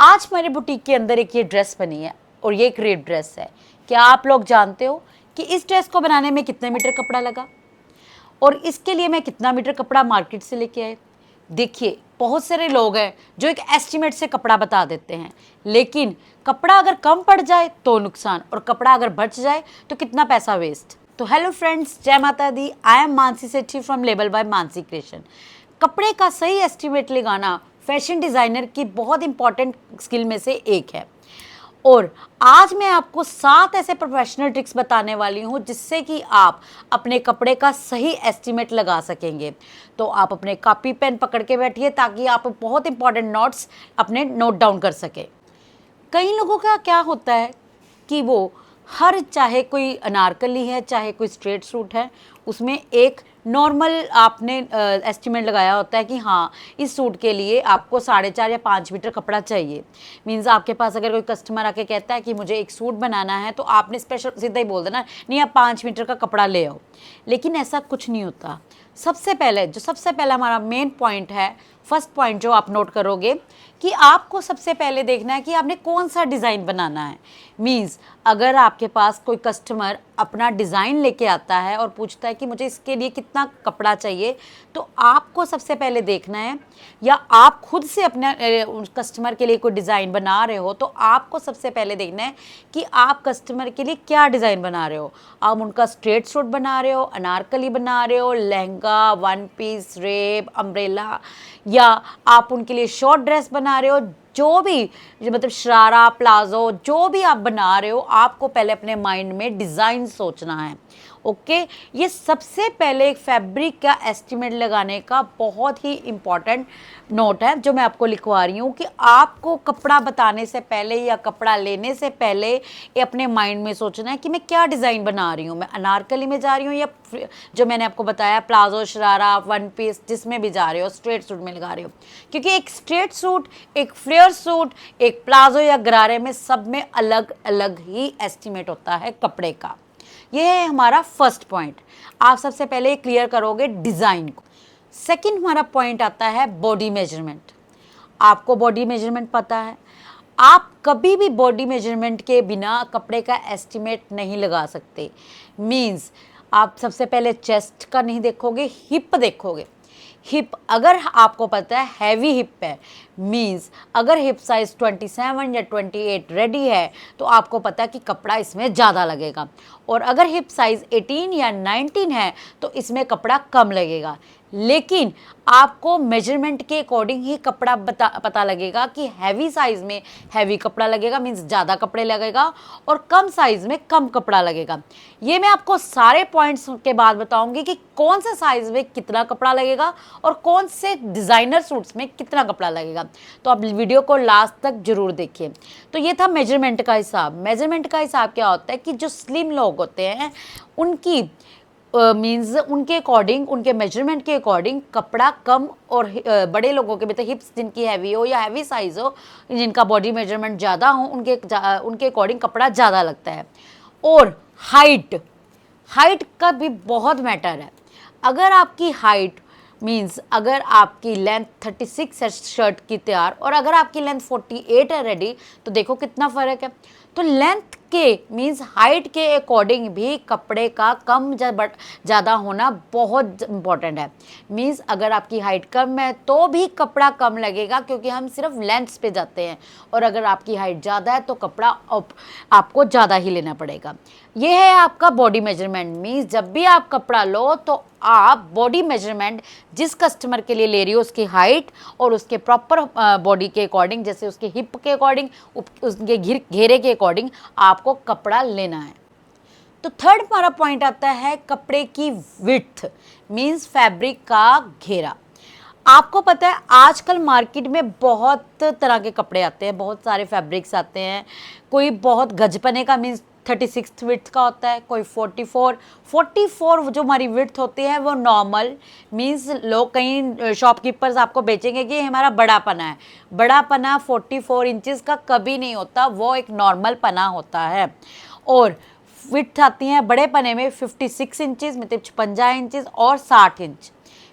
आज मेरे बुटीक के अंदर एक ये ड्रेस बनी है और ये एक रेड ड्रेस है। क्या आप लोग जानते हो कि इस ड्रेस को बनाने में कितने मीटर कपड़ा लगा और इसके लिए मैं कितना मीटर कपड़ा मार्केट से लेके आए? देखिए, बहुत सारे लोग हैं जो एक एस्टिमेट से कपड़ा बता देते हैं, लेकिन कपड़ा अगर कम पड़ जाए तो नुकसान और कपड़ा अगर बच जाए तो कितना पैसा वेस्ट। तो हेलो फ्रेंड्स, जय माता दी। I am Mansi Sethi from label by Mansi creation. कपड़े का सही एस्टिमेट लगाना फैशन डिज़ाइनर की बहुत इंपॉर्टेंट स्किल में से एक है और आज मैं आपको 7 ऐसे प्रोफेशनल ट्रिक्स बताने वाली हूँ जिससे कि आप अपने कपड़े का सही एस्टिमेट लगा सकेंगे। तो आप अपने कॉपी पेन पकड़ के बैठिए ताकि आप बहुत इंपॉर्टेंट नोट्स अपने नोट डाउन कर सकें। कई लोगों का क्या होता है कि वो चाहे कोई अनारकली है चाहे कोई स्ट्रेट सूट है, उसमें एक नॉर्मल आपने एस्टिमेट लगाया होता है कि हाँ, इस सूट के लिए आपको 4.5 या 5 मीटर कपड़ा चाहिए। मीन्स आपके पास अगर कोई कस्टमर आके कहता है कि मुझे एक सूट बनाना है तो आपने स्पेशल सीधा ही बोल देना, नहीं आप 5 मीटर का कपड़ा ले आओ। लेकिन ऐसा कुछ नहीं होता। सबसे पहला हमारा मेन पॉइंट है, फर्स्ट पॉइंट जो आप नोट करोगे कि आपको सबसे पहले देखना है कि आपने कौन सा डिज़ाइन बनाना है। मीन्स अगर आपके पास कोई कस्टमर अपना डिज़ाइन लेके आता है और पूछता है कि मुझे इसके लिए कितना कपड़ा चाहिए, तो आपको सबसे पहले देखना है, या आप खुद से अपने कस्टमर के लिए कोई डिज़ाइन बना रहे हो तो आपको सबसे पहले देखना है कि आप कस्टमर के लिए क्या डिज़ाइन बना रहे हो। आप उनका स्ट्रेट सूट बना रहे हो, अनारकली बना रहे हो, लहंगा, वन पीस, रेब, अम्ब्रेला, या आप उनके लिए शॉर्ट ड्रेस बना रहे हो। जो भी मतलब शरारा, प्लाजो, जो भी आप बना रहे हो, आपको पहले अपने माइंड में डिज़ाइन सोचना है। ओके, ये सबसे पहले एक फैब्रिक का एस्टिमेट लगाने का बहुत ही इम्पॉर्टेंट नोट है जो मैं आपको लिखवा रही हूँ कि आपको कपड़ा बताने से पहले या कपड़ा लेने से पहले ये अपने माइंड में सोचना है कि मैं क्या डिज़ाइन बना रही हूँ। मैं अनारकली में जा रही हूँ या जो मैंने आपको बताया प्लाजो, शरारा, वन पीस, जिसमें भी जा रहे हो, स्ट्रेट सूट में लगा रहे हो। क्योंकि एक स्ट्रेट सूट, एक फ्लेयर सूट, एक प्लाजो या गरारे में सब में अलग अलग ही एस्टिमेट होता है कपड़े का। ये है हमारा फर्स्ट पॉइंट। आप सबसे पहले क्लियर करोगे डिज़ाइन को। सेकंड हमारा पॉइंट आता है बॉडी मेजरमेंट। आपको बॉडी मेजरमेंट पता है, आप कभी भी बॉडी मेजरमेंट के बिना कपड़े का एस्टिमेट नहीं लगा सकते। मीन्स आप सबसे पहले चेस्ट का नहीं देखोगे, हिप देखोगे। हिप अगर आपको पता है हैवी हिप है, मीन्स अगर हिप साइज 27 या 28 रेडी है तो आपको पता है कि कपड़ा इसमें ज़्यादा लगेगा, और अगर हिप साइज 18 या 19 है तो इसमें कपड़ा कम लगेगा। लेकिन आपको मेजरमेंट के अकॉर्डिंग ही कपड़ा पता लगेगा कि हैवी साइज़ में हैवी कपड़ा लगेगा, मीन्स ज़्यादा कपड़े लगेगा, और कम साइज़ में कम कपड़ा लगेगा। ये मैं आपको सारे पॉइंट्स के बाद बताऊंगी कि कौन सा साइज़ में कितना कपड़ा लगेगा और कौन से डिज़ाइनर सूट्स में कितना कपड़ा लगेगा। तो आप वीडियो को लास्ट तक जरूर देखिए। तो ये था मेजरमेंट का हिसाब। मेजरमेंट का हिसाब क्या होता है कि जो स्लिम लोग होते हैं उनकी मीन्स उनके अकॉर्डिंग, उनके मेजरमेंट के अकॉर्डिंग कपड़ा कम, और बड़े लोगों के मतलब हिप्स जिनकी हैवी हो या हैवी साइज़ हो, जिनका बॉडी मेजरमेंट ज़्यादा हो, उनके अकॉर्डिंग कपड़ा ज़्यादा लगता है। और हाइट का भी बहुत मैटर है। अगर आपकी हाइट मीन्स अगर आपकी लेंथ 36 है शर्ट की तैयार और अगर आपकी लेंथ 48 है रेडी, तो देखो कितना फ़र्क है। तो लेंथ के मीन्स हाइट के अकॉर्डिंग भी कपड़े का कम ज़्यादा होना बहुत इम्पॉर्टेंट है। मीन्स अगर आपकी हाइट कम है तो भी कपड़ा कम लगेगा क्योंकि हम सिर्फ लेंथ्स पे जाते हैं, और अगर आपकी हाइट ज़्यादा है तो कपड़ा आपको ज़्यादा ही लेना पड़ेगा। ये है आपका बॉडी मेजरमेंट। मीन्स जब भी आप कपड़ा लो तो आप बॉडी मेजरमेंट जिस कस्टमर के लिए ले रही हो उसकी हाइट और उसके प्रॉपर बॉडी के अकॉर्डिंग, जैसे उसके हिप के अकॉर्डिंग, उसके घेरे के अकॉर्डिंग आपको कपड़ा लेना है। तो थर्ड हमारा पॉइंट आता है कपड़े की विड्थ, मीन्स फैब्रिक का घेरा। आपको पता है आजकल मार्केट में बहुत तरह के कपड़े आते हैं, बहुत सारे फैब्रिक्स आते हैं। कोई बहुत गजपने का मीन्स 36 विड्थ का होता है, कोई 44 जो हमारी विड्थ होती है वो नॉर्मल, मीन्स लोग कहीं शॉपकीपर्स आपको बेचेंगे कि हमारा बड़ा पना है। बड़ा पना 44 इंचज़ का कभी नहीं होता, वो एक नॉर्मल पना होता है। और विड्थ आती है बड़े पने में 56 इंचज़ मतलब 56 इंचज़ और 60 इंच।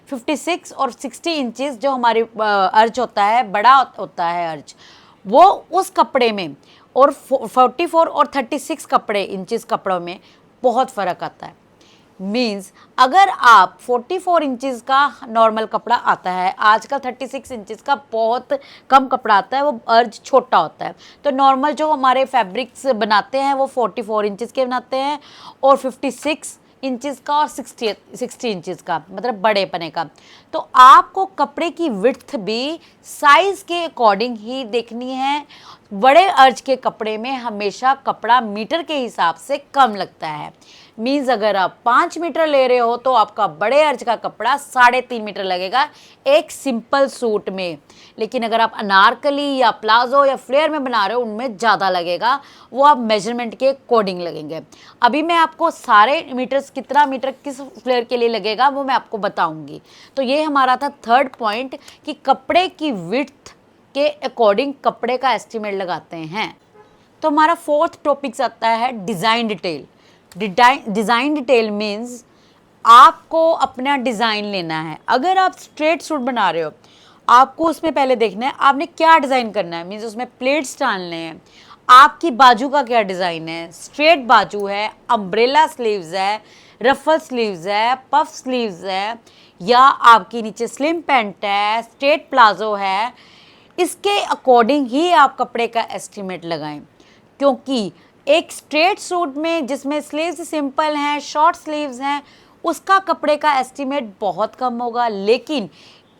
56 और 60 इंचज़ जो हमारी अर्ज होता है, बड़ा होता है अर्ज, वो उस कपड़े में और 44 और 36 कपड़े इंचेस कपड़ों में बहुत फ़र्क आता है। मीन्स अगर आप 44 इंचेस का नॉर्मल कपड़ा आता है, आजकल 36 इंचेस का बहुत कम कपड़ा आता है, वो अर्ज छोटा होता है। तो नॉर्मल जो हमारे फैब्रिक्स बनाते हैं वो 44 इंचेस के बनाते हैं और 56 इंचेस का और 60 इंचेस का, मतलब बड़े पने का। तो आपको कपड़े की विड्थ भी साइज़ के अकॉर्डिंग ही देखनी है। बड़े अर्ज के कपड़े में हमेशा कपड़ा मीटर के हिसाब से कम लगता है। मीन्स अगर आप 5 मीटर ले रहे हो तो आपका बड़े अर्ज का कपड़ा 3.5 मीटर लगेगा एक सिंपल सूट में। लेकिन अगर आप अनारकली या प्लाजो या फ्लेयर में बना रहे हो उनमें ज़्यादा लगेगा, वो आप मेजरमेंट के अकॉर्डिंग लगेंगे। अभी मैं आपको सारे मीटर्स, कितना मीटर किस फ्लेयर के लिए लगेगा वो मैं आपको बताऊंगी। तो ये हमारा था थर्ड पॉइंट कि कपड़े की विड्थ के अकॉर्डिंग कपड़े का एस्टिमेट लगाते हैं। तो हमारा फोर्थ टॉपिक्स आता है design detail. Design detail means आपको अपना डिज़ाइन लेना है। अगर आप स्ट्रेट सूट बना रहे हो, आपको उसमें पहले देखना है आपने क्या डिज़ाइन करना है। मीन्स उसमें प्लेट्स डालने हैं, आपकी बाजू का क्या डिज़ाइन है, स्ट्रेट बाजू है, अम्ब्रेला स्लीव्स है, रफल स्लीव्स है, पफ स्लीव्स है, या आपकी नीचे स्लिम पैंट है, स्ट्रेट प्लाजो है। इसके अकॉर्डिंग ही आप कपड़े का एस्टिमेट लगाएं, क्योंकि एक स्ट्रेट सूट में जिसमें स्लीव्स सिंपल हैं, शॉर्ट स्लीव्स हैं, उसका कपड़े का एस्टिमेट बहुत कम होगा। लेकिन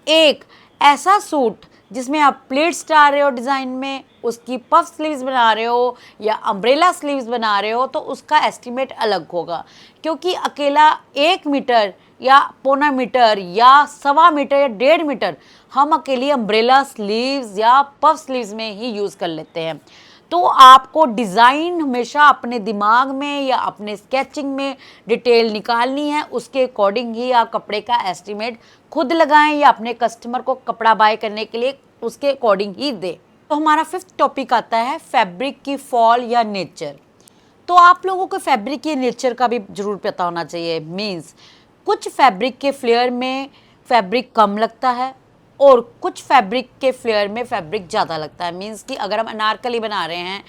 एक ऐसा सूट जिसमें आप प्लेट्स डाल रहे हो डिज़ाइन में, उसकी पफ स्लीव्स बना रहे हो या अम्ब्रेला स्लीव्स बना रहे हो, तो उसका एस्टिमेट अलग होगा। क्योंकि अकेला 1 मीटर या पौना मीटर या 1.25 मीटर या 1.5 मीटर हम अकेली अम्ब्रेला स्लीव्स या पफ स्लीव्स में ही यूज़ कर लेते हैं। तो आपको डिज़ाइन हमेशा अपने दिमाग में या अपने स्केचिंग में डिटेल निकालनी है, उसके अकॉर्डिंग ही आप कपड़े का एस्टिमेट खुद लगाएं या अपने कस्टमर को कपड़ा बाय करने के लिए उसके अकॉर्डिंग ही दें। तो हमारा फिफ्थ टॉपिक आता है फैब्रिक की फॉल या नेचर। तो आप लोगों को फैब्रिक के नेचर का भी ज़रूर पता होना चाहिए। मीन्स कुछ फैब्रिक के फ्लेयर में फैब्रिक कम लगता है और कुछ फैब्रिक के फ्लेयर में फैब्रिक ज़्यादा लगता है। मीन्स कि अगर हम अनारकली बना रहे हैं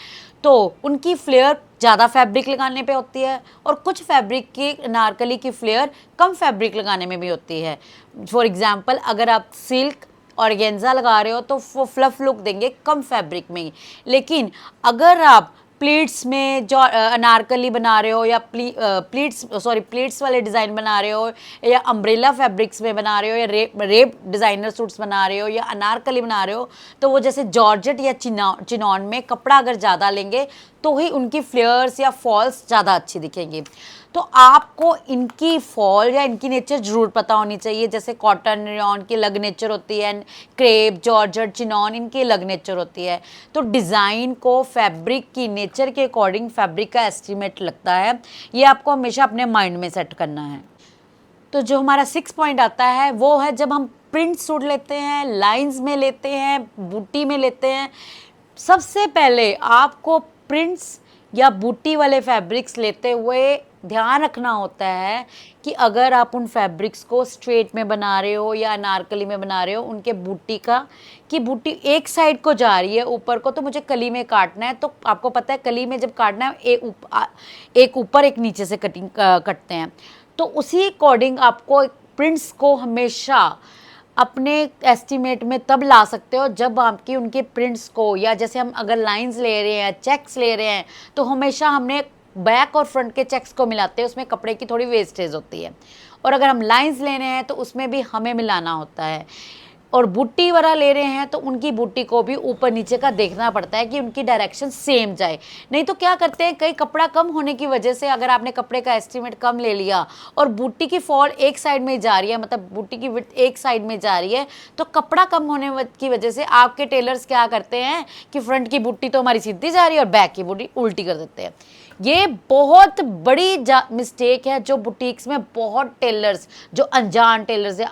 तो उनकी फ्लेयर ज़्यादा फैब्रिक लगाने पे होती है और कुछ फैब्रिक की अनारकली की फ्लेयर कम फैब्रिक लगाने में भी होती है। फॉर एग्जांपल अगर आप सिल्क ऑर्गेन्जा लगा रहे हो तो वो फ्लफ लुक देंगे कम फैब्रिक में ही। लेकिन अगर आप प्लीट्स में जो अनारकली बना रहे हो या प्लीट्स वाले डिज़ाइन बना रहे हो या अम्ब्रेला फैब्रिक्स में बना रहे हो या रेप डिज़ाइनर सूट्स बना रहे हो या अनारकली बना रहे हो, तो वो जैसे जॉर्जेट या चिनॉन में कपड़ा अगर ज़्यादा लेंगे तो ही उनकी फ्लेयर्स या फॉल्स ज़्यादा अच्छी दिखेंगी। तो आपको इनकी फॉल या इनकी नेचर ज़रूर पता होनी चाहिए। जैसे कॉटन, रेयॉन की अलग नेचर होती है, क्रेप, जॉर्जेट, चिनॉन इनकी अलग नेचर होती है। तो डिज़ाइन को फैब्रिक की नेचर के अकॉर्डिंग फैब्रिक का एस्टिमेट लगता है, ये आपको हमेशा अपने माइंड में सेट करना है। तो जो हमारा 6 पॉइंट आता है वो है जब हम प्रिंट सूट लेते हैं, लाइंस में लेते हैं, बूटी में लेते हैं, सबसे पहले आपको प्रिंट्स या बूटी वाले फैब्रिक्स लेते हुए ध्यान रखना होता है कि अगर आप उन फैब्रिक्स को स्ट्रेट में बना रहे हो या अनारकली में बना रहे हो, उनके बूटी का कि बूटी एक साइड को जा रही है ऊपर को, तो मुझे कली में काटना है। तो आपको पता है कली में जब काटना है एक ऊपर एक नीचे से कटिंग कटते हैं। तो उसी अकॉर्डिंग आपको प्रिंट्स को हमेशा अपने एस्टीमेट में तब ला सकते हो जब आपकी उनके प्रिंट्स को, या जैसे हम अगर लाइंस ले रहे हैं, चेक्स ले रहे हैं, तो हमेशा हमने बैक और फ्रंट के चेक्स को मिलाते हैं, उसमें कपड़े की थोड़ी वेस्टेज होती है। और अगर हम लाइंस ले रहे हैं तो उसमें भी हमें मिलाना होता है। और बूटी वाला ले रहे हैं तो उनकी बूटी को भी ऊपर नीचे का देखना पड़ता है कि उनकी डायरेक्शन सेम जाए। नहीं तो क्या करते हैं, कई कपड़ा कम होने की वजह से अगर आपने कपड़े का एस्टीमेट कम ले लिया और बूटी की फॉल एक साइड में जा रही है, मतलब बूटी की विड्थ एक साइड में जा रही है, तो कपड़ा कम होने की वजह से आपके टेलर्स क्या करते हैं कि फ्रंट की बूटी तो हमारी सीधी जा रही है और बैक की बूटी उल्टी कर देते हैं। ये बहुत बड़ी मिस्टेक है जो बुटीक्स में बहुत टेलर्स, जो अनजान टेलर्स है,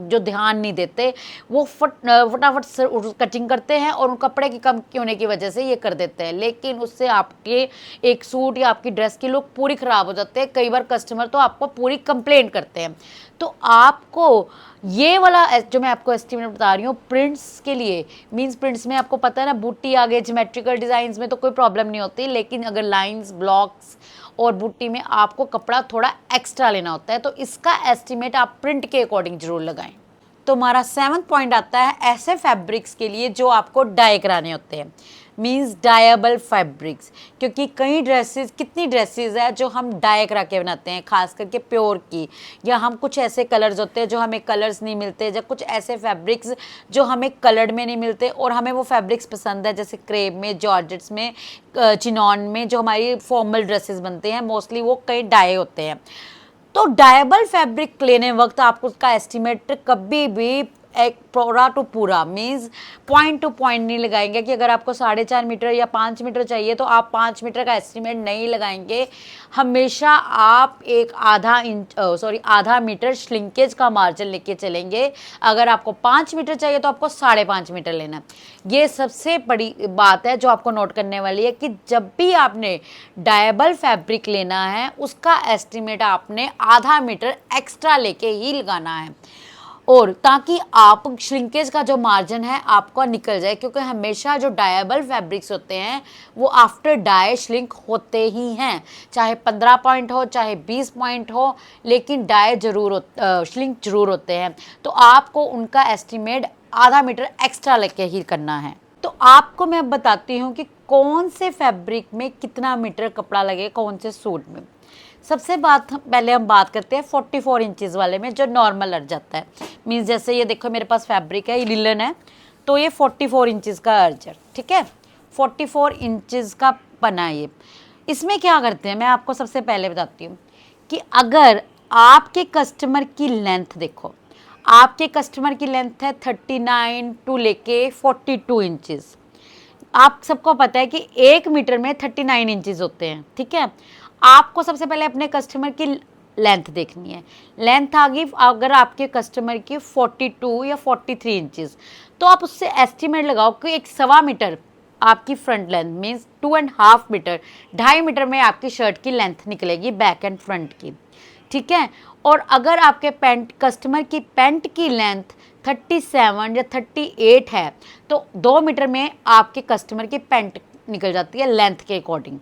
जो ध्यान नहीं देते, वो फटाफट कटिंग करते हैं और उन कपड़े की कम होने की वजह से ये कर देते हैं। लेकिन उससे आपके एक सूट या आपकी ड्रेस की लुक पूरी ख़राब हो जाती है। कई बार कस्टमर तो आपको पूरी कंप्लेंट करते हैं। तो आपको ये वाला जो मैं आपको एस्टिमेट बता रही हूँ प्रिंट्स के लिए, मींस प्रिंट्स में आपको पता है ना, बूटी आगे ज्योमेट्रिकल डिज़ाइंस में तो कोई प्रॉब्लम नहीं होती, लेकिन अगर लाइंस, ब्लॉक्स और बूटी में आपको कपड़ा थोड़ा एक्स्ट्रा लेना होता है, तो इसका एस्टिमेट आप प्रिंट के अकॉर्डिंग जरूर लगाएं। तो हमारा 7th पॉइंट आता है ऐसे फैब्रिक्स के लिए जो आपको डाई कराने होते हैं, मींस डायबल फैब्रिक्स, क्योंकि कई ड्रेसेस, कितनी ड्रेसेस है जो हम डाई करा के बनाते हैं, खास करके प्योर की, या हम कुछ ऐसे कलर्स होते हैं जो हमें कलर्स नहीं मिलते, या कुछ ऐसे फैब्रिक्स जो हमें कलर्ड में नहीं मिलते और हमें वो फैब्रिक्स पसंद है, जैसे क्रेप में, जॉर्जेट्स में, चिनॉन में जो हमारी फॉर्मल ड्रेसेस बनते हैं मोस्टली वो कई डाई होते हैं। तो डायबल फैब्रिक लेने वक्त आपको उसका एस्टिमेट कभी भी एक पूरा टू पूरा मीन्स पॉइंट टू पॉइंट नहीं लगाएंगे कि अगर आपको 4.5 मीटर या 5 मीटर चाहिए तो आप 5 मीटर का एस्टिमेट नहीं लगाएंगे। हमेशा आप एक आधा मीटर श्रिंकेज का मार्जिन लेके चलेंगे। अगर आपको 5 मीटर चाहिए तो आपको 5.5 मीटर लेना है। ये सबसे बड़ी बात है जो आपको नोट करने वाली है कि जब भी आपने डायबल फैब्रिक लेना है उसका एस्टिमेट आपने आधा मीटर एक्स्ट्रा लेके ही लगाना है, और ताकि आप श्रिंकेज का जो मार्जिन है आपको निकल जाए, क्योंकि हमेशा जो डायबल फैब्रिक्स होते हैं वो आफ्टर डाई श्रिंक होते ही हैं, चाहे 15 पॉइंट हो चाहे 20 पॉइंट हो, लेकिन डाई जरूर श्रिंक जरूर होते हैं। तो आपको उनका एस्टिमेट आधा मीटर एक्स्ट्रा लेके ही करना है। तो आपको मैं बताती हूँ कि कौन से फैब्रिक में कितना मीटर कपड़ा लगे कौन से सूट में। सबसे पहले हम बात करते हैं 44 इंचज़ वाले में, जो नॉर्मल अर्ज जाता है। मीन्स जैसे ये देखो मेरे पास फैब्रिक है, ये लिलन है, तो ये 44 इंचज़ का अर्ज है, ठीक है, 44 इंचज़ का पना है ये। इसमें क्या करते हैं मैं आपको सबसे पहले बताती हूँ कि अगर आपके कस्टमर की लेंथ देखो, आपके कस्टमर की लेंथ है 39 टू लेके 42 इंचज़। आप सबको पता है कि 1 मीटर में 39 इंचज़ होते हैं, ठीक है। आपको सबसे पहले अपने कस्टमर की लेंथ देखनी है। लेंथ आ गई अगर आपके कस्टमर की 42 या 43 इंचज़, तो आप उससे एस्टिमेट लगाओ कि 1.25 मीटर आपकी front length means 2.5 metre, 2.5 metre में आपकी शर्ट की लेंथ निकलेगी बैक एंड फ्रंट की, ठीक है। और अगर आपके कस्टमर की पैंट की लेंथ 37 या 38 है तो 2 मीटर में आपके कस्टमर की पैंट निकल जाती है लेंथ के अकॉर्डिंग।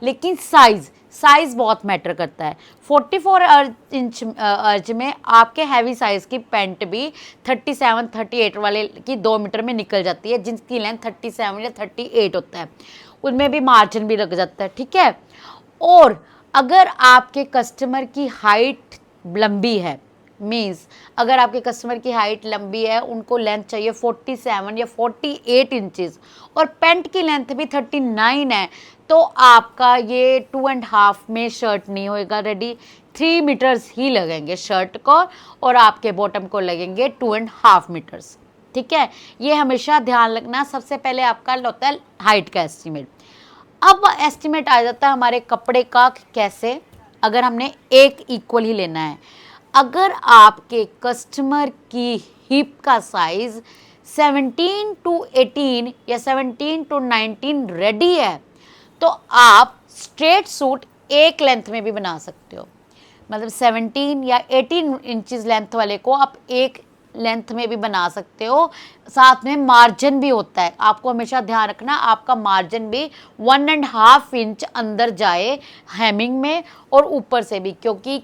लेकिन साइज़ बहुत मैटर करता है। 44 इंच अर्ज में आपके हैवी साइज़ की पैंट भी 37 38 वाले की 2 मीटर में निकल जाती है, जिनकी लेंथ 37 या 38 होता है, उनमें भी मार्जिन भी लग जाता है, ठीक है। और अगर आपके कस्टमर की हाइट लंबी है, मीन्स अगर आपके कस्टमर की हाइट लंबी है, उनको लेंथ चाहिए 47 या 48 इंचज़ और पैंट की लेंथ भी 39 है, तो आपका ये 2.5 में शर्ट नहीं होएगा रेडी, 3 मीटर्स ही लगेंगे शर्ट को और आपके बॉटम को लगेंगे 2.5 मीटर्स, ठीक है। ये हमेशा ध्यान रखना। सबसे पहले आपका होता है हाइट का एस्टिमेट। अब एस्टिमेट आ जाता है हमारे कपड़े का, कैसे, अगर हमने एक इक्वल ही लेना है। अगर आपके कस्टमर की हिप का साइज 17 टू 18 या 17 टू 19 रेडी है, तो आप स्ट्रेट सूट एक लेंथ में भी बना सकते हो। मतलब 17 या 18 इंचज़ लेंथ वाले को आप एक लेंथ में भी बना सकते हो। साथ में मार्जिन भी होता है, आपको हमेशा ध्यान रखना आपका मार्जिन भी 1.5 इंच अंदर जाए हेमिंग में और ऊपर से भी, क्योंकि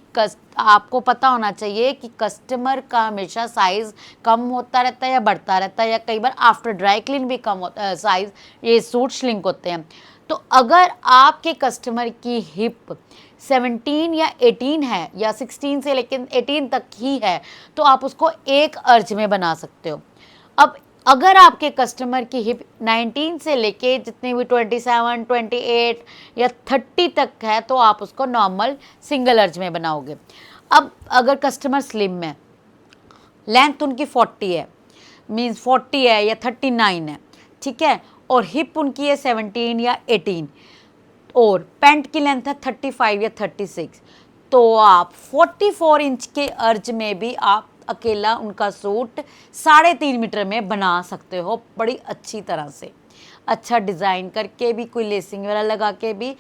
आपको पता होना चाहिए कि कस्टमर का हमेशा साइज़ कम होता रहता है या बढ़ता रहता है, या कई बार आफ्टर ड्राई क्लीन भी कम होता है साइज़, ये सूट श्रिंक होते हैं। तो अगर आपके कस्टमर की हिप 17 या 18 है या 16 से लेकिन 18 तक ही है, तो आप उसको एक अर्ज में बना सकते हो। अब अगर आपके कस्टमर की हिप 19 से लेके जितनी भी 27, 28 या 30 तक है, तो आप उसको नॉर्मल सिंगल अर्ज में बनाओगे। अब अगर कस्टमर स्लिम है, लेंथ उनकी 40 है, मीन्स 40 है या 39 है, ठीक है, और हिप उनकी है 17 या 18 और पैंट की लेंथ है 35 या 36, तो आप 44 इंच के अर्ज में भी आप अकेला उनका सूट 3.5 मीटर में बना सकते हो, बड़ी अच्छी तरह से, अच्छा डिज़ाइन करके भी, कोई लेसिंग वगैरह लगा के भी।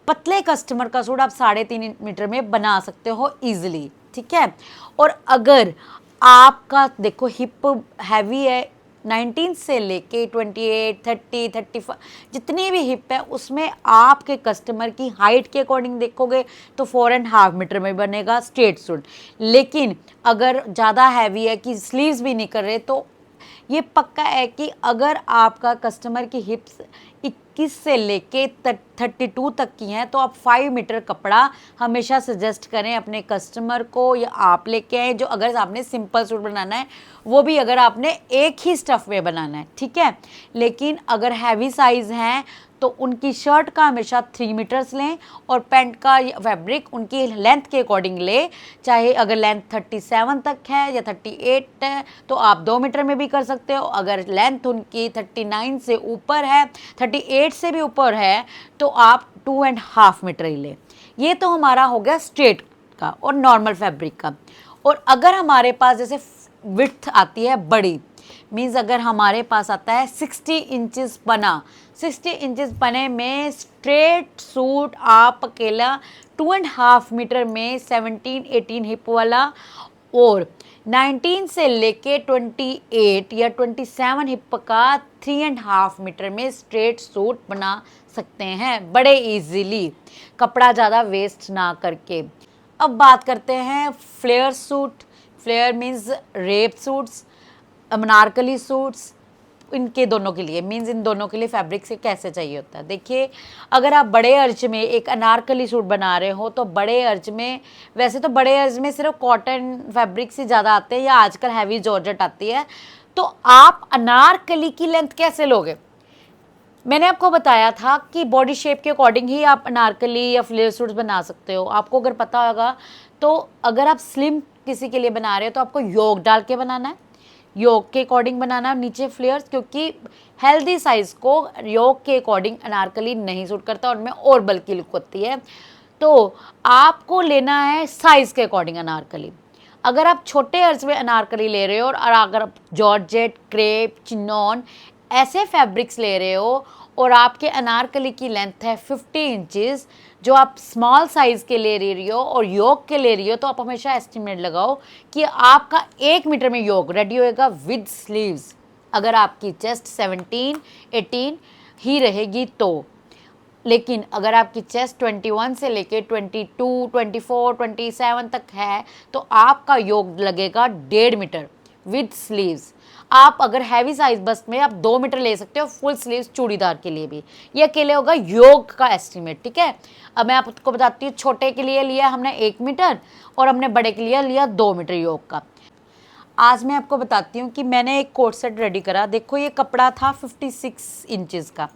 पतले कस्टमर का सूट आप 3.5 मीटर में बना सकते हो ईजिली, ठीक है। और अगर आपका देखो हिप हैवी है, 19 से लेके 28, 30, 35 जितनी भी हिप है उसमें आपके कस्टमर की हाइट के अकॉर्डिंग देखोगे तो 4.5 मीटर में बनेगा स्ट्रेट सूट। लेकिन अगर ज़्यादा हैवी है कि स्लीव्स भी नहीं कर रहे तो ये पक्का है कि अगर आपका कस्टमर की हिप्स 21 से लेके 32 तक की हैं तो आप 5 मीटर कपड़ा हमेशा सजेस्ट करें अपने कस्टमर को, या आप लेके आए जो अगर आपने सिंपल सूट बनाना है, वो भी अगर आपने एक ही स्टफ में बनाना है, ठीक है। लेकिन अगर हैवी साइज़ हैं तो उनकी शर्ट का हमेशा 3 मीटर्स लें और पैंट का फैब्रिक उनकी लेंथ के अकॉर्डिंग ले। चाहे अगर लेंथ 37 तक है या 38 है तो आप 2 मीटर में भी कर सकते हो। अगर लेंथ उनकी 39 से ऊपर है, 38 से भी ऊपर है तो आप 2.5 मीटर ही लें। ये तो हमारा हो गया स्ट्रेट का और नॉर्मल फैब्रिक का। और अगर हमारे पास जैसे विड्थ आती है बड़ी, मीन्स अगर हमारे पास आता है 60 इंचेस पना, 60 इंचेस पने में स्ट्रेट सूट आप अकेला 2.5 मीटर में 17-18 हिप वाला और 19 से लेके 28 या 27 हिप का 3.5 मीटर में स्ट्रेट सूट बना सकते हैं बड़े इजीली, कपड़ा ज़्यादा वेस्ट ना करके। अब बात करते हैं flare suit. Flare means wrap suits, Anarkali suits, इनके दोनों के लिए मीन्स इन दोनों के लिए फैब्रिक से कैसे चाहिए होता है। देखिए अगर आप बड़े अर्ज में एक अनारकली सूट बना रहे हो तो बड़े अर्ज में, वैसे तो बड़े अर्ज में सिर्फ कॉटन फैब्रिक से ज़्यादा आते हैं या आजकल हैवी जॉर्जेट आती है, तो आप अनारकली की लेंथ कैसे लोगे? मैंने आपको बताया था कि बॉडी शेप के अकॉर्डिंग ही आप अनारकली या फ्लेयर सूट्स बना सकते हो। आपको अगर पता होगा तो अगर आप स्लिम किसी के लिए बना रहे हो तो आपको योग डाल के बनाना है, योग के अकॉर्डिंग बनाना है नीचे फ्लेयर्स, क्योंकि हेल्दी साइज को योग के अकॉर्डिंग अनारकली नहीं सूट करता, उनमें और बल्कि लुक होती है। तो आपको लेना है साइज के अकॉर्डिंग अनारकली। अगर आप छोटे अर्ज में अनारकली ले रहे हो और अगर आप जॉर्जेट, क्रेप, चिनॉन ऐसे फैब्रिक्स ले रहे हो और आपके अनारकली की लेंथ है 50 इंचेस जो आप स्मॉल साइज़ के ले रही हो और योग के ले रही हो, तो आप हमेशा एस्टिमेट लगाओ कि आपका 1 मीटर में योग रेडी होएगा विद स्लीव्स। अगर आपकी चेस्ट 17-18 ही रहेगी तो, लेकिन अगर आपकी चेस्ट 21 से लेके 22, 24, 27 तक है तो आपका योग लगेगा 1.5 मीटर विद स्लीव्स। आप अगर हैवी साइज बस में आप 2 मीटर ले सकते हो फुल स्लीव्स चूड़ीदार के लिए भी। ये अकेले होगा योग का एस्टिमेट, ठीक है। अब मैं आपको बताती हूँ, छोटे के लिए लिया हमने 1 मीटर और हमने बड़े के लिए लिया 2 मीटर योग का। आज मैं आपको बताती हूँ कि मैंने एक कोट सेट रेडी करा। देखो ये कपड़ा था 56 इंचेस का,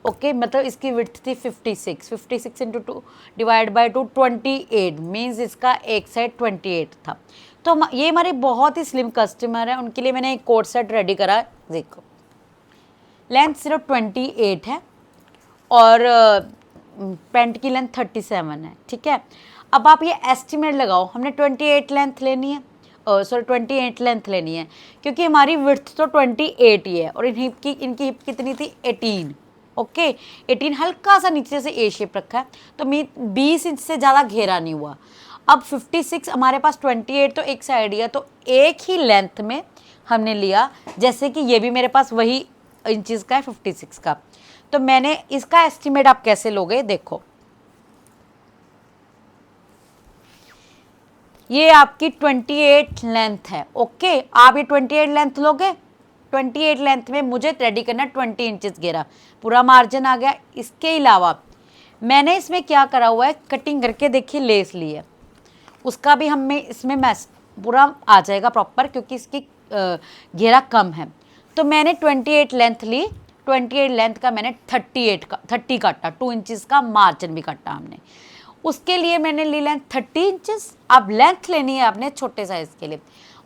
ओके मतलब इसकी विड्थ थी 56 इंटू 2 डिवाइड बाई 2 28 मीन्स इसका एक साइड 28 था। तो ये हमारे बहुत ही स्लिम कस्टमर है, उनके लिए मैंने एक कोट सेट रेडी करा। देखो लेंथ सिर्फ 28 है और पैंट की लेंथ 37 है, ठीक है। अब आप ये एस्टिमेट लगाओ, हमने 28 लेंथ लेनी है, सॉरी 28 लेंथ लेनी है क्योंकि हमारी विड्थ तो 28 ही है और इनकी हिप कितनी थी 18, ओके 18 हल्का सा नीचे से ए शेप रखा है तो 20 इंच से ज़्यादा घेरा नहीं हुआ। अब 56 हमारे पास 28 तो एक साइड ही है, तो एक ही लेंथ में हमने लिया, जैसे कि ये भी मेरे पास वही इंचेस का है 56 का। तो मैंने इसका एस्टिमेट आप कैसे लोगे, देखो ये आपकी 28 लेंथ है, ओके आप ये 28 लेंथ लोगे। 28 लेंथ में मुझे रेडी करना 20 इंचेस घेरा, पूरा मार्जिन आ गया। इसके अलावा मैंने इसमें क्या करा हुआ है, कटिंग करके देखिए लेस ली है, उसका भी हमें इसमें मैच पूरा आ जाएगा प्रॉपर क्योंकि इसकी घेरा कम है। तो मैंने 28 लेंथ ली, 28 लेंथ का मैंने 30 काटा, 2 इंचेस का मार्जिन भी काटा हमने। उसके लिए मैंने ली लेंथ 30 इंचेस। अब लेंथ लेनी है आपने छोटे साइज़ के लिए,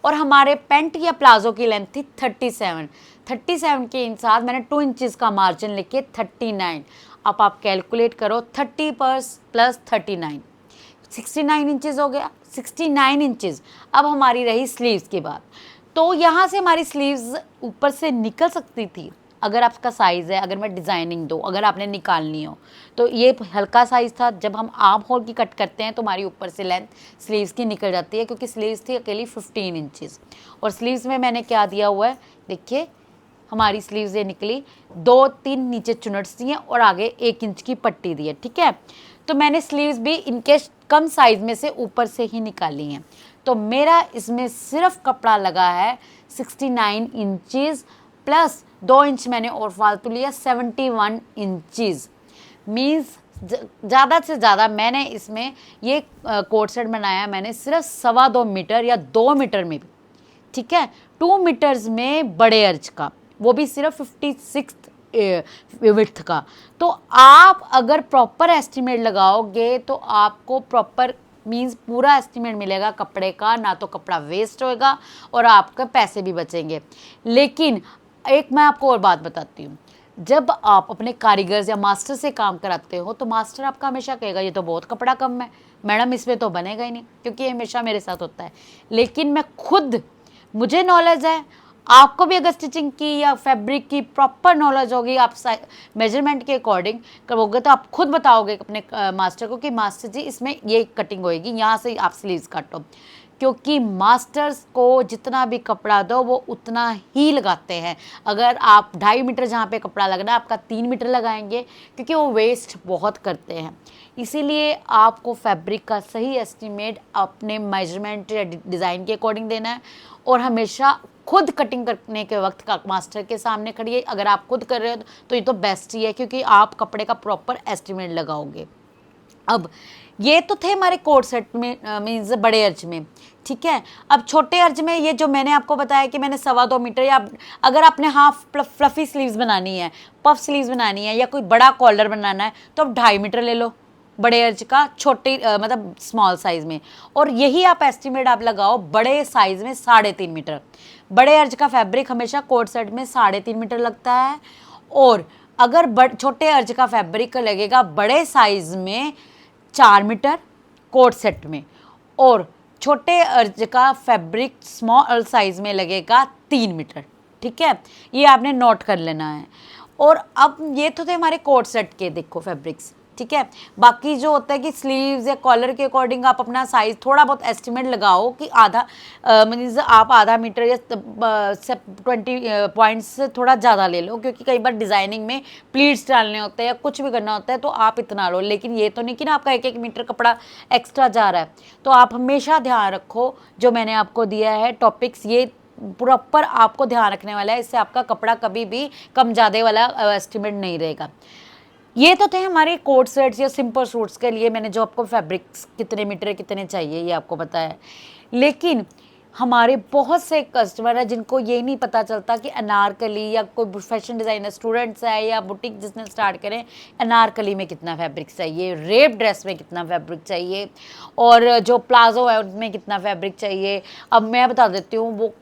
और हमारे पैंट या प्लाजो की लेंथ थी 37 के साथ मैंने 2 इंचेस का मार्जिन लेके 39। अब आप कैलकुलेट करो 30 प्लस 39 69 इंचेस हो गया, 69 इंचेस। अब हमारी रही स्लीव्स की बात, तो यहाँ से हमारी स्लीव्स ऊपर से निकल सकती थी अगर आपका साइज़ है, अगर मैं डिज़ाइनिंग दूँ, अगर आपने निकालनी हो तो ये हल्का साइज़ था। जब हम आर्म होल की कट करते हैं तो हमारी ऊपर से लेंथ स्लीव्स की निकल जाती है, क्योंकि स्लीव्स थी अकेली 15 इंचेस और स्लीव्स में मैंने क्या दिया हुआ है, देखिए हमारी स्लीव्स ये निकली 2-3 नीचे चुनट्स दी हैं और आगे 1 इंच की पट्टी दी है, ठीक है। तो मैंने स्लीव्स भी इनके कम साइज़ में से ऊपर से ही निकाली हैं। तो मेरा इसमें सिर्फ कपड़ा लगा है 69 इंचेस प्लस 2 इंच मैंने और फालतू लिया 71 इंचेस। मीन्स ज़्यादा से ज़्यादा मैंने इसमें ये कोट सेट बनाया मैंने सिर्फ 2.25 मीटर या 2 मीटर में भी, ठीक है, 2 मीटर्स में बड़े अर्ज का, वो भी सिर्फ 56 विड्थ का। तो आप अगर प्रॉपर एस्टिमेट लगाओगे तो आपको प्रॉपर मीन्स पूरा एस्टिमेट मिलेगा कपड़े का, ना तो कपड़ा वेस्ट होएगा और आपके पैसे भी बचेंगे। लेकिन एक मैं आपको और बात बताती हूँ, जब आप अपने कारीगर या मास्टर से काम कराते हो तो मास्टर आपका हमेशा कहेगा ये तो बहुत कपड़ा कम है मैडम, इसमें तो बनेगा ही नहीं, क्योंकि ये हमेशा मेरे साथ होता है। लेकिन मैं खुद, मुझे नॉलेज है, आपको भी अगर स्टिचिंग की या फैब्रिक की प्रॉपर नॉलेज होगी, आप मेजरमेंट के अकॉर्डिंग करोगे तो आप खुद बताओगे अपने मास्टर को कि मास्टर जी इसमें ये कटिंग होएगी, यहाँ से आप स्लीव्स काटो। क्योंकि मास्टर्स को जितना भी कपड़ा दो वो उतना ही लगाते हैं। अगर आप 2.5 मीटर जहाँ पे कपड़ा लगना है आपका 3 मीटर लगाएंगे, क्योंकि वो वेस्ट बहुत करते हैं। इसीलिए आपको फैब्रिक का सही एस्टीमेट अपने मेजरमेंट या डिज़ाइन के अकॉर्डिंग देना है और हमेशा खुद कटिंग करने के वक्त का मास्टर के सामने खड़िए। अगर आप खुद कर रहे हो तो ये तो बेस्ट ही है, क्योंकि आप कपड़े का प्रॉपर एस्टीमेट लगाओगे। अब ये तो थे हमारे कोट सेट में मीन्स बड़े अर्ज में, ठीक है। अब छोटे अर्ज में ये जो मैंने आपको बताया कि मैंने 2.25 मीटर, या अगर आपने हाफ फ्लफी स्लीव्स बनानी है, पफ स्लीव्स बनानी है या कोई बड़ा कॉलर बनाना है तो आप 2.5 मीटर ले लो बड़े अर्ज का, छोटे मतलब स्मॉल साइज़ में। और यही आप एस्टिमेट आप लगाओ बड़े साइज़ में 3.5 मीटर। बड़े अर्ज का फैब्रिक हमेशा कोट सेट में 3.5 मीटर लगता है और अगर छोटे अर्ज का फैब्रिक लगेगा बड़े साइज़ में 4 मीटर कोट सेट में, और छोटे अर्ज का फैब्रिक स्मॉल साइज़ में लगेगा 3 मीटर, ठीक है। ये आपने नोट कर लेना है। और अब ये तो थे हमारे कोट सेट के देखो फैब्रिक्स, ठीक है। बाकी जो होता है कि स्लीव्स या कॉलर के अकॉर्डिंग आप अपना साइज़ थोड़ा बहुत एस्टिमेट लगाओ कि आधा मीन्स आप 0.5 मीटर या 20 पॉइंट्स से थोड़ा ज़्यादा ले लो, क्योंकि कई बार डिज़ाइनिंग में प्लीट्स डालने होते हैं या कुछ भी करना होता है तो आप इतना लो। लेकिन ये तो नहीं कि ना आपका 1-1 मीटर कपड़ा एक्स्ट्रा जा रहा है। तो आप हमेशा ध्यान रखो जो मैंने आपको दिया है टॉपिक्स, ये प्रॉपर आपको ध्यान रखने वाला है, इससे आपका कपड़ा कभी भी कम ज़्यादा वाला एस्टिमेट नहीं रहेगा। ये तो थे हमारे कोट सेट्स या सिंपल सूट्स के लिए मैंने जो आपको फैब्रिक्स कितने मीटर कितने चाहिए ये आपको बताया। लेकिन हमारे बहुत से कस्टमर हैं जिनको ये नहीं पता चलता कि अनारकली या कोई फैशन डिज़ाइनर स्टूडेंट्स है या बुटीक जिसने स्टार्ट करें, अनारकली में कितना फैब्रिक चाहिए, रेप ड्रेस में कितना फैब्रिक चाहिए और जो प्लाजो है उनमें कितना फैब्रिक चाहिए। अब मैं बता देती हूँ, वो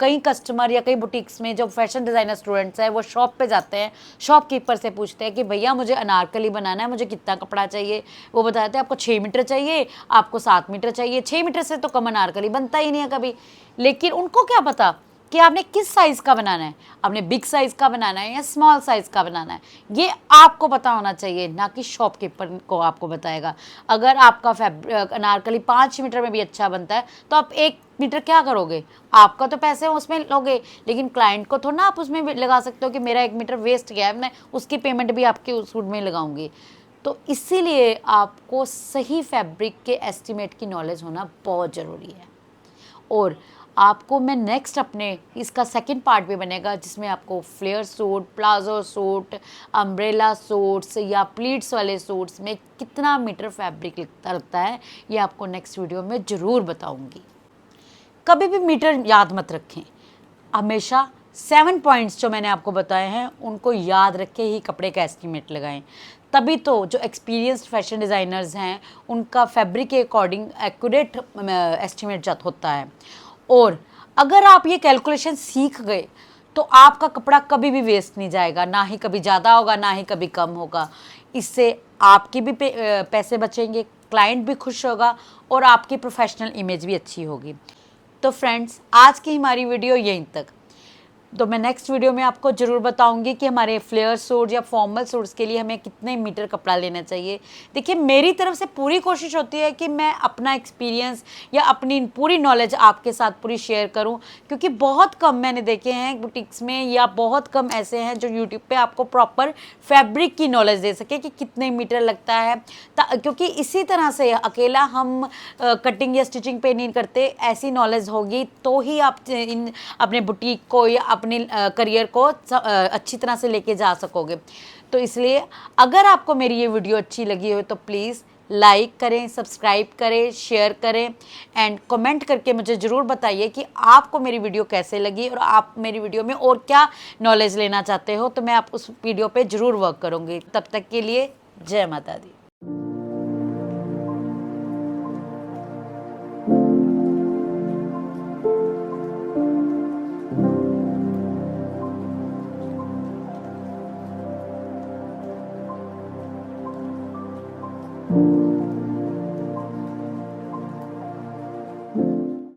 कई कस्टमर या कई बुटीक्स में जो फैशन डिज़ाइनर स्टूडेंट्स हैं वो शॉप पे जाते हैं, शॉपकीपर से पूछते हैं कि भैया मुझे अनारकली बनाना है, मुझे कितना कपड़ा चाहिए। वो बताते हैं आपको 6 मीटर चाहिए, आपको 7 मीटर चाहिए। 6 मीटर से तो कम अनारकली बनता ही नहीं है कभी। लेकिन उनको क्या पता कि आपने किस साइज़ का बनाना है, आपने बिग साइज़ का बनाना है या स्मॉल साइज़ का बनाना है, ये आपको पता होना चाहिए, ना कि शॉपकीपर को आपको बताएगा। अगर आपका अनारकली 5 मीटर में भी अच्छा बनता है तो आप 1 मीटर क्या करोगे, आपका तो पैसे उसमें लोगे, लेकिन क्लाइंट को थोड़ा ना आप उसमें लगा सकते हो कि मेरा 1 मीटर वेस्ट गया है, मैं उसकी पेमेंट भी आपके उस सूट में लगाऊंगी। तो इसीलिए आपको सही फैब्रिक के एस्टिमेट की नॉलेज होना बहुत ज़रूरी है। और आपको मैं नेक्स्ट अपने इसका सेकंड पार्ट भी बनेगा जिसमें आपको flare suit, palazzo suit, umbrella suits या प्लीट्स वाले सूट्स में कितना मीटर फैब्रिक लगता है ये आपको नेक्स्ट वीडियो में ज़रूर बताऊंगी। कभी भी मीटर याद मत रखें, हमेशा 7 पॉइंट्स जो मैंने आपको बताए हैं उनको याद रख के ही कपड़े का एस्टिमेट लगाएं। तभी तो जो एक्सपीरियंस्ड फैशन डिज़ाइनर्स हैं उनका फैब्रिक के अकॉर्डिंग एक्यूरेट एस्टिमेट होता है। और अगर आप ये कैलकुलेशन सीख गए तो आपका कपड़ा कभी भी वेस्ट नहीं जाएगा, ना ही कभी ज़्यादा होगा ना ही कभी कम होगा। इससे आपके भी पैसे बचेंगे, क्लाइंट भी खुश होगा और आपकी प्रोफेशनल इमेज भी अच्छी होगी। तो फ्रेंड्स, आज की हमारी वीडियो यहीं तक। तो मैं नेक्स्ट वीडियो में आपको ज़रूर बताऊंगी कि हमारे फ्लेयर सूट या फॉर्मल सूट्स के लिए हमें कितने मीटर कपड़ा लेना चाहिए। देखिए, मेरी तरफ से पूरी कोशिश होती है कि मैं अपना एक्सपीरियंस या अपनी पूरी नॉलेज आपके साथ पूरी शेयर करूं, क्योंकि बहुत कम मैंने देखे हैं बुटीक्स में, या बहुत कम ऐसे हैं जो यूट्यूब पे आपको प्रॉपर फैब्रिक की नॉलेज दे सके कि कितने मीटर लगता है। क्योंकि इसी तरह से अकेला हम कटिंग या स्टिचिंग पे नहीं करते, ऐसी नॉलेज होगी तो ही आप अपने बुटीक को या अपने करियर को अच्छी तरह से लेके जा सकोगे। तो इसलिए अगर आपको मेरी ये वीडियो अच्छी लगी हो तो प्लीज़ लाइक करें, सब्सक्राइब करें, शेयर करें एंड कमेंट करके मुझे ज़रूर बताइए कि आपको मेरी वीडियो कैसे लगी और आप मेरी वीडियो में और क्या नॉलेज लेना चाहते हो, तो मैं आप उस वीडियो पे ज़रूर वर्क करूँगी। तब तक के लिए जय माता दी।